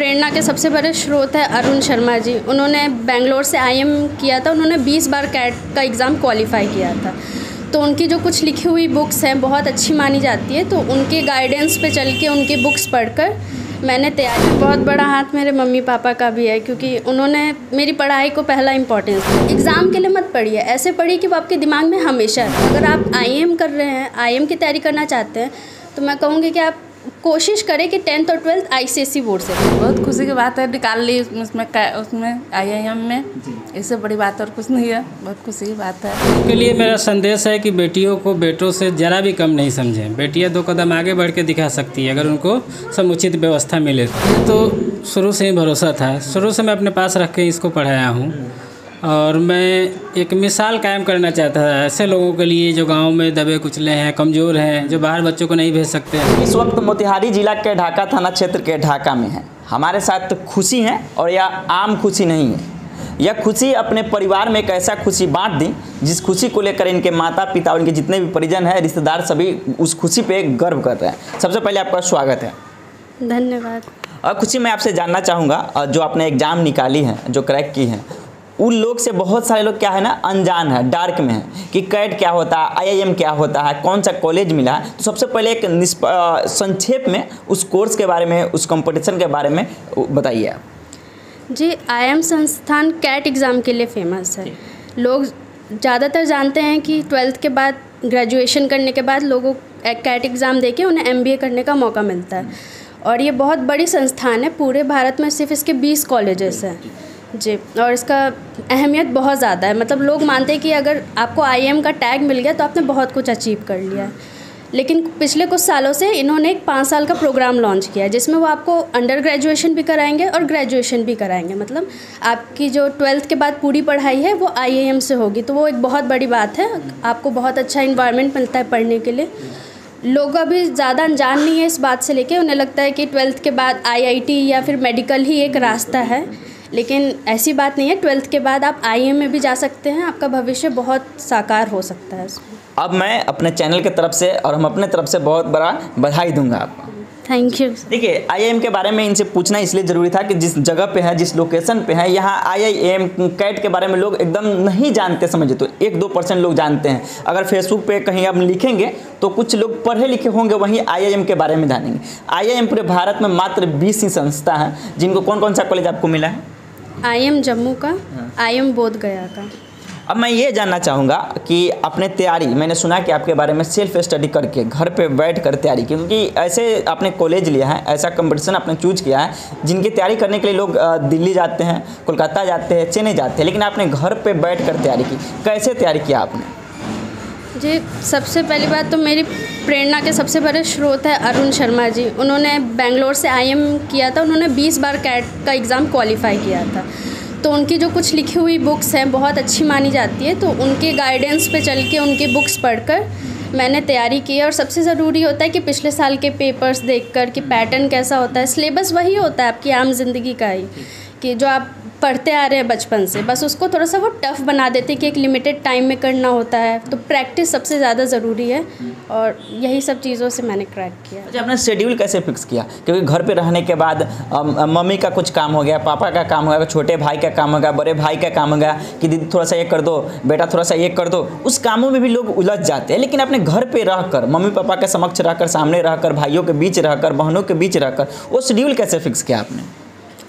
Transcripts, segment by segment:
प्रेरणा के सबसे बड़े स्रोत है अरुण शर्मा जी। उन्होंने बेंगलोर से आईएम किया था, उन्होंने 20 बार कैट का एग्ज़ाम क्वालिफाई किया था। तो उनकी जो कुछ लिखी हुई बुक्स हैं बहुत अच्छी मानी जाती है, तो उनके गाइडेंस पे चल के उनकी बुक्स पढ़कर मैंने तैयारी। बहुत बड़ा हाथ मेरे मम्मी पापा का भी है, क्योंकि उन्होंने मेरी पढ़ाई को पहला इंपॉर्टेंस दिया। एग्ज़ाम के लिए मत पढ़िए, ऐसे पढ़िए कि वो आपके दिमाग में हमेशा है। अगर आप आईएम कर रहे हैं, आईएम की तैयारी करना चाहते हैं, तो मैं कहूँगी कि आप कोशिश करें कि 10th और 12th आईसीएसई बोर्ड से। बहुत खुशी की बात है, निकाल ली उसमें आईआईएम में। इससे बड़ी बात और कुछ नहीं है, बहुत खुशी की बात है। के लिए मेरा संदेश है कि बेटियों को बेटों से ज़रा भी कम नहीं समझें। बेटियां 2 कदम आगे बढ़ के दिखा सकती है अगर उनको समुचित व्यवस्था मिले। तो शुरू से ही भरोसा था, शुरू से मैं अपने पास रख के इसको पढ़ाया हूँ और मैं एक मिसाल कायम करना चाहता था ऐसे लोगों के लिए जो गांव में दबे कुचले हैं, कमज़ोर हैं, जो बाहर बच्चों को नहीं भेज सकते हैं। इस वक्त मोतिहारी जिला के ढाका थाना क्षेत्र के ढाका में है। हमारे साथ खुशी है और यह आम खुशी नहीं है। यह खुशी अपने परिवार में एक ऐसा खुशी बांट दी जिस खुशी को लेकर इनके माता पिता और इनके जितने भी परिजन हैं, रिश्तेदार, सभी उस खुशी पे गर्व कर रहे हैं। सबसे पहले आपका स्वागत है। धन्यवाद। और खुशी, मैं आपसे जानना चाहूँगा, जो आपने एग्ज़ाम निकाली है, जो क्रैक की है, उन लोग से बहुत सारे लोग क्या है ना, अनजान है, डार्क में है कि कैट क्या होता है, आईआईएम क्या होता है, कौन सा कॉलेज मिला है। तो सबसे पहले एक संक्षेप में उस कोर्स के बारे में, उस कंपटीशन के बारे में बताइए आप। जी, आईएम संस्थान कैट एग्ज़ाम के लिए फेमस है। लोग ज़्यादातर जानते हैं कि 12th के बाद, ग्रेजुएशन करने के बाद लोगों कैट एग्ज़ाम देके उन्हें एमबीए करने का मौका मिलता है। और ये बहुत बड़ी संस्थान है, पूरे भारत में सिर्फ इसके 20 कॉलेजेस हैं जी। और इसका अहमियत बहुत ज़्यादा है, मतलब लोग मानते हैं कि अगर आपको आईएम का टैग मिल गया तो आपने बहुत कुछ अचीव कर लिया है। लेकिन पिछले कुछ सालों से इन्होंने एक 5 साल का प्रोग्राम लॉन्च किया है जिसमें वो आपको अंडर ग्रेजुएशन भी कराएंगे और ग्रेजुएशन भी कराएंगे। मतलब आपकी जो 12th के बाद पूरी पढ़ाई है वो आईआईएम से होगी, तो वो एक बहुत बड़ी बात है। आपको बहुत अच्छा इन्वायरमेंट मिलता है पढ़ने के लिए। लोग अभी ज़्यादा अनजान नहीं है इस बात से लेके, उन्हें लगता है कि 12th के बाद आईआईटी या फिर मेडिकल ही एक रास्ता है, लेकिन ऐसी बात नहीं है। 12th के बाद आप आईएम में भी जा सकते हैं, आपका भविष्य बहुत साकार हो सकता है इसमें। अब मैं अपने चैनल की तरफ से और हम अपने तरफ से बहुत बड़ा बधाई दूंगा आपको। Thank you. देखिए, आईआईएम के बारे में इनसे पूछना इसलिए ज़रूरी था कि जिस जगह पे है, जिस लोकेशन पे है, यहाँ आईआईएम कैट के बारे में लोग एकदम नहीं जानते समझे, तो 1-2% लोग जानते हैं। अगर फेसबुक पे कहीं आप लिखेंगे तो कुछ लोग पढ़े लिखे होंगे, वहीं आईआईएम के बारे में जानेंगे। आईआईएम पूरे भारत में मात्र 20 ही संस्था हैं जिनको कौन कौन सा कॉलेज आपको मिला है? आईएम जम्मू का, आईएम बोध गया का। अब मैं ये जानना चाहूँगा कि अपने तैयारी, मैंने सुना कि आपके बारे में सेल्फ स्टडी करके घर पे बैठ कर तैयारी की, क्योंकि ऐसे आपने कॉलेज लिया है, ऐसा कंपटीशन आपने चूज किया है जिनकी तैयारी करने के लिए लोग दिल्ली जाते हैं, कोलकाता जाते हैं, चेन्नई जाते हैं, लेकिन आपने घर पे बैठ कर तैयारी की। कैसे तैयारी किया आपने? जी, सबसे पहली बात तो मेरी प्रेरणा के सबसे बड़े स्रोत है अरुण शर्मा जी। उन्होंने बेंगलोर से आईएम किया था, उन्होंने 20 बार कैट का एग्ज़ाम क्वालिफाई किया था। तो उनकी जो कुछ लिखी हुई बुक्स हैं बहुत अच्छी मानी जाती है, तो उनके गाइडेंस पे चल के उनकी बुक्स पढ़कर मैंने तैयारी की है। और सबसे ज़रूरी होता है कि पिछले साल के पेपर्स देखकर कि पैटर्न कैसा होता है। सिलेबस वही होता है आपकी आम जिंदगी का ही, कि जो आप पढ़ते आ रहे हैं बचपन से, बस उसको थोड़ा सा वो टफ बना देते कि एक लिमिटेड टाइम में करना होता है। तो प्रैक्टिस सबसे ज़्यादा ज़रूरी है और यही सब चीज़ों से मैंने क्रैक किया। अच्छा, आपने शेड्यूल कैसे फिक्स किया? क्योंकि घर पे रहने के बाद मम्मी का कुछ काम हो गया, पापा का काम हो गया, छोटे भाई का काम हो गया, बड़े भाई का काम हो गया कि दीदी थोड़ा सा ये कर दो, बेटा थोड़ा सा ये कर दो। उस कामों में भी लोग उलझ जाते हैं, लेकिन अपने घर पे रहकर, मम्मी पापा के समक्ष रहकर, सामने रहकर, भाइयों के बीच रहकर, बहनों के बीच रहकर, वो शेड्यूल कैसे फिक्स किया आपने?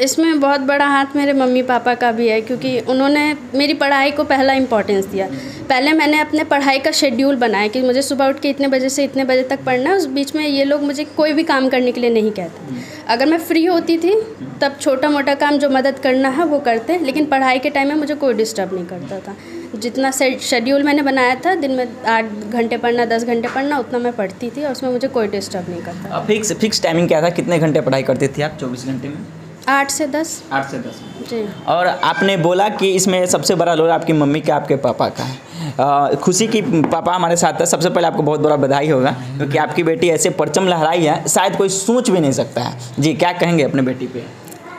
इसमें बहुत बड़ा हाथ मेरे मम्मी पापा का भी है, क्योंकि उन्होंने मेरी पढ़ाई को पहला इंपॉर्टेंस दिया। पहले मैंने अपने पढ़ाई का शेड्यूल बनाया कि मुझे सुबह उठ के इतने बजे से इतने बजे तक पढ़ना है। उस बीच में ये लोग मुझे कोई भी काम करने के लिए नहीं कहते। अगर मैं फ्री होती थी तब छोटा मोटा काम जो मदद करना है वो करते, लेकिन पढ़ाई के टाइम में मुझे कोई डिस्टर्ब नहीं करता था। जितना शेड्यूल मैंने बनाया था, दिन में 8 घंटे पढ़ना, 10 घंटे पढ़ना, उतना मैं पढ़ती थी और उसमें मुझे कोई डिस्टर्ब नहीं करता। फिक्स टाइमिंग क्या था? कितने घंटे पढ़ाई करती थी आप 24 घंटे में? 8 से 10। 8 से 10 जी। और आपने बोला कि इसमें सबसे बड़ा रोल आपकी मम्मी का, आपके पापा का है। खुशी की पापा हमारे साथ है। सबसे पहले आपको बहुत बड़ा बधाई होगा, क्योंकि आपकी बेटी ऐसे परचम लहराई है, शायद कोई सोच भी नहीं सकता है। जी, क्या कहेंगे अपने बेटी पे?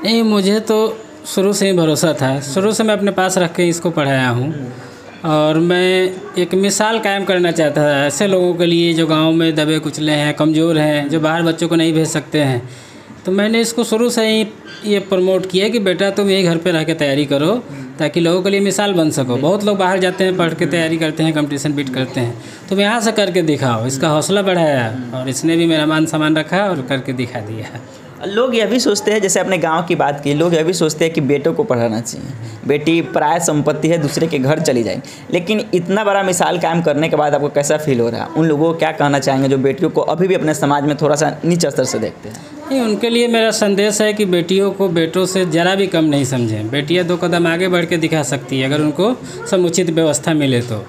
नहीं, मुझे तो शुरू से ही भरोसा था, शुरू से मैं अपने पास रख के इसको पढ़ाया हूँ और मैं एक मिसाल कायम करना चाहता था ऐसे लोगों के लिए जो गांव में दबे कुचले हैं, कमज़ोर हैं, जो बाहर बच्चों को नहीं भेज सकते हैं। तो मैंने इसको शुरू से ही ये प्रमोट किया कि बेटा तुम यही घर पे रह के तैयारी करो ताकि लोगों के लिए मिसाल बन सको। बहुत लोग बाहर जाते हैं, पढ़ के तैयारी करते हैं, कंपटीशन बीट करते हैं, तुम यहाँ से करके दिखाओ। इसका हौसला बढ़ाया और इसने भी मेरा मान सम्मान रखा और करके दिखा दिया। लोग यह भी सोचते हैं, जैसे अपने गांव की बात की, लोग यह भी सोचते हैं कि बेटों को पढ़ाना चाहिए, बेटी पराया संपत्ति है, दूसरे के घर चली जाएगी। लेकिन इतना बड़ा मिसाल कायम करने के बाद आपको कैसा फील हो रहा है? उन लोगों को क्या कहना चाहेंगे जो बेटियों को अभी भी अपने समाज में थोड़ा सा नीच स्तर से देखते हैं? नहीं, उनके लिए मेरा संदेश है कि बेटियों को बेटों से ज़रा भी कम नहीं समझें। बेटियाँ 2 कदम आगे बढ़ के दिखा सकती है अगर उनको समुचित व्यवस्था मिले तो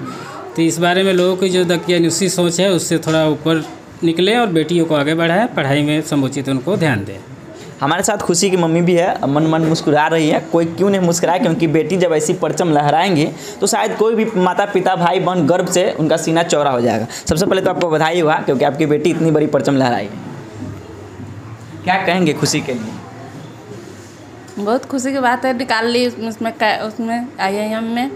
इस बारे में लोगों की जो दकियानुसी सोच है उससे थोड़ा ऊपर निकलें और बेटियों को आगे बढ़ाएं, पढ़ाई में समुचित उनको ध्यान दें। हमारे साथ खुशी की मम्मी भी है, मन मन मुस्कुरा रही है। कोई क्यों नहीं मुस्कुराए, क्योंकि बेटी जब ऐसी परचम लहराएंगी तो शायद कोई भी माता पिता भाई बहन गर्व से उनका सीना चौड़ा हो जाएगा। सबसे पहले तो आपको बधाई हुआ क्योंकि आपकी बेटी इतनी बड़ी परचम लहराई। क्या कहेंगे खुशी के लिए? बहुत खुशी की बात है, निकाल ली उसमें IIM में।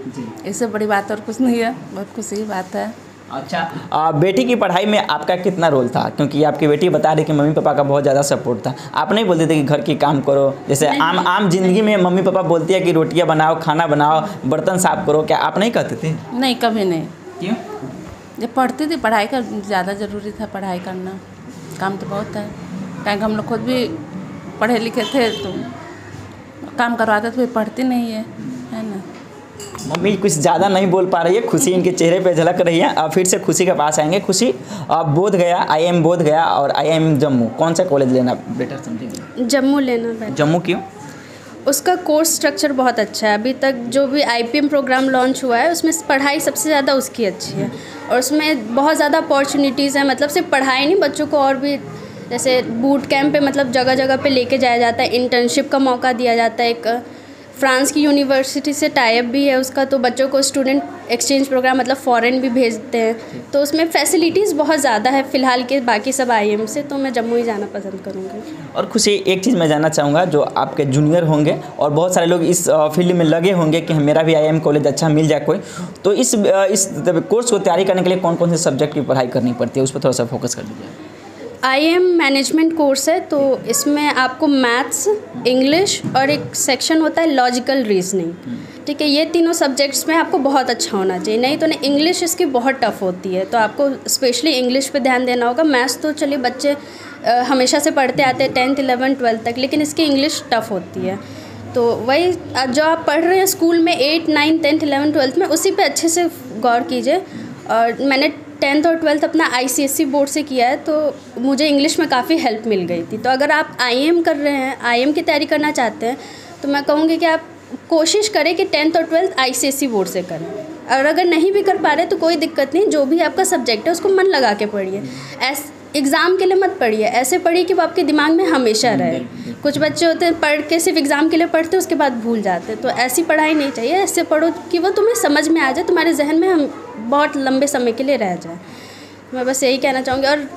इससे बड़ी बात और कुछ नहीं है, बहुत खुशी की बात है। अच्छा, बेटी की पढ़ाई में आपका कितना रोल था? क्योंकि आपकी बेटी बता रही कि मम्मी पापा का बहुत ज़्यादा सपोर्ट था। आप नहीं बोलते थे कि घर की काम करो, जैसे आम जिंदगी में मम्मी पापा बोलती है कि रोटियां बनाओ, खाना बनाओ, बर्तन साफ करो, क्या आप नहीं कहते थे? नहीं, कभी नहीं। क्यों? जब पढ़ती थी, पढ़ाई का ज़्यादा ज़रूरी था, पढ़ाई करना। काम तो बहुत है, क्योंकि हम लोग खुद भी पढ़े लिखे थे तो काम करवाते तो पढ़ती नहीं है ना। मम्मी कुछ ज़्यादा नहीं बोल पा रही है, खुशी इनके चेहरे पे झलक रही है। अब फिर से खुशी के पास आएंगे। खुशी, बोध गया, IIM बोध गया और IIM जम्मू, कौन सा कॉलेज लेना बेटर समझेंगे? जम्मू लेना बेटर। जम्मू क्यों? उसका कोर्स स्ट्रक्चर बहुत अच्छा है। अभी तक जो भी IPM प्रोग्राम लॉन्च हुआ है उसमें पढ़ाई सबसे ज़्यादा उसकी अच्छी है और उसमें बहुत ज़्यादा अपॉर्चुनिटीज़ हैं। मतलब सिर्फ पढ़ाई नहीं, बच्चों को और भी जैसे बूट कैंप पे मतलब जगह जगह पे लेके जाया जाता है, इंटर्नशिप का मौका दिया जाता है। एक फ्रांस की यूनिवर्सिटी से टाई अप भी है उसका, तो बच्चों को स्टूडेंट एक्सचेंज प्रोग्राम मतलब फ़ॉरेन भी भेजते हैं, तो उसमें फैसिलिटीज़ बहुत ज़्यादा है फ़िलहाल के बाकी सब IIM से। तो मैं जम्मू ही जाना पसंद करूँगी। और खुशी, एक चीज़ मैं जानना चाहूँगा, जो आपके जूनियर होंगे और बहुत सारे लोग इस फील्ड में लगे होंगे कि मेरा भी IIM कॉलेज अच्छा मिल जाए कोई, तो इस कोर्स को तैयारी करने के लिए कौन कौन से सब्जेक्ट की पढ़ाई करनी पड़ती है, उस पर थोड़ा सा फोकस कर दीजिए। IIM मैनेजमेंट कोर्स है, तो इसमें आपको मैथ्स, इंग्लिश और एक सेक्शन होता है लॉजिकल रीजनिंग। ठीक है, ये तीनों सब्जेक्ट्स में आपको बहुत अच्छा होना चाहिए, नहीं तो ना इंग्लिश इसकी बहुत टफ़ होती है, तो आपको स्पेशली इंग्लिश पे ध्यान देना होगा। मैथ्स तो चलिए बच्चे हमेशा से पढ़ते आते हैं 10th 11th 12th तक, लेकिन इसकी इंग्लिश टफ़ होती है। तो वही जो आप पढ़ रहे हैं स्कूल में 8, 9, 10th 11th 12th में, उसी पे अच्छे से गौर कीजिए। और मैंने 10th और 12th अपना ICSE बोर्ड से किया है, तो मुझे इंग्लिश में काफ़ी हेल्प मिल गई थी। तो अगर आप IIM कर रहे हैं, IIM की तैयारी करना चाहते हैं, तो मैं कहूँगी कि आप कोशिश करें कि 10th और 12th ICSE बोर्ड से करें। और अगर नहीं भी कर पा रहे तो कोई दिक्कत नहीं, जो भी आपका सब्जेक्ट है उसको मन लगा के पढ़िए। एग्ज़ाम के लिए मत पढ़िए, ऐसे पढ़िए कि वो आपके दिमाग में हमेशा रहे। कुछ बच्चे होते हैं पढ़ के सिर्फ एग्ज़ाम के लिए पढ़ते हैं, उसके बाद भूल जाते हैं, तो ऐसी पढ़ाई नहीं चाहिए। ऐसे पढ़ो कि वो तुम्हें समझ में आ जाए, तुम्हारे जहन में हम बहुत लंबे समय के लिए रह जाए। मैं बस यही कहना चाहूँगी। और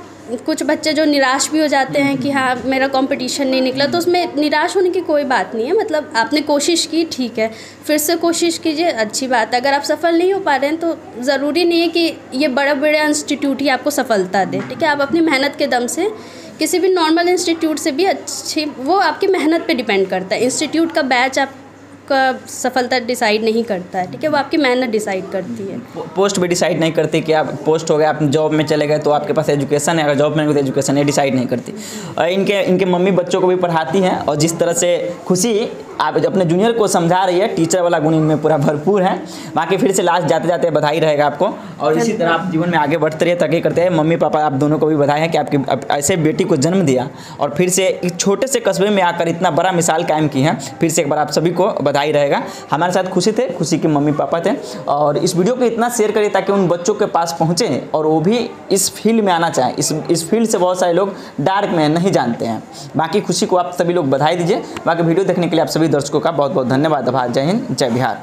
कुछ बच्चे जो निराश भी हो जाते हैं कि हाँ मेरा कंपटीशन नहीं निकला, तो उसमें निराश होने की कोई बात नहीं है। मतलब आपने कोशिश की, ठीक है, फिर से कोशिश कीजिए, अच्छी बात। अगर आप सफल नहीं हो पा रहे हैं तो ज़रूरी नहीं है कि ये बड़ा बड़ा इंस्टीट्यूट ही आपको सफलता दे। ठीक है, आप अपनी मेहनत के दम से किसी भी नॉर्मल इंस्टीट्यूट से भी अच्छी, वो आपकी मेहनत पे डिपेंड करता है। इंस्टीट्यूट का बैच आपका सफलता डिसाइड नहीं करता है। ठीक है, वो आपकी मेहनत डिसाइड करती है। पोस्ट भी डिसाइड नहीं करती कि आप पोस्ट हो गए, आप जॉब में चले गए तो आपके पास एजुकेशन है, अगर जॉब में नहीं तो एजुकेशन ये डिसाइड नहीं करती। और इनके मम्मी बच्चों को भी पढ़ाती हैं, और जिस तरह से खुशी आप अपने जूनियर को समझा रही है, टीचर वाला गुण इनमें पूरा भरपूर है। बाकी फिर से लास्ट जाते जाते बधाई रहेगा आपको, और इसी तरह आप जीवन में आगे बढ़ते रहिए, तरक्की करते हैं। मम्मी पापा आप दोनों को भी बधाई है कि आपकी ऐसे बेटी को जन्म दिया और फिर से एक छोटे से कस्बे में आकर इतना बड़ा मिसाल कायम की है। फिर से एक बार आप सभी को बधाई रहेगा। हमारे साथ खुशी थे, खुशी के मम्मी पापा थे, और इस वीडियो को इतना शेयर करिए ताकि उन बच्चों के पास पहुँचे और वो भी इस फील्ड में आना चाहें। इस फील्ड से बहुत सारे लोग डार्क में नहीं जानते हैं। बाकी खुशी को आप सभी लोग बधाई दीजिए। बाकी वीडियो देखने के लिए आप सभी दर्शकों का बहुत बहुत धन्यवाद। आभार। जय हिंद, जय बिहार।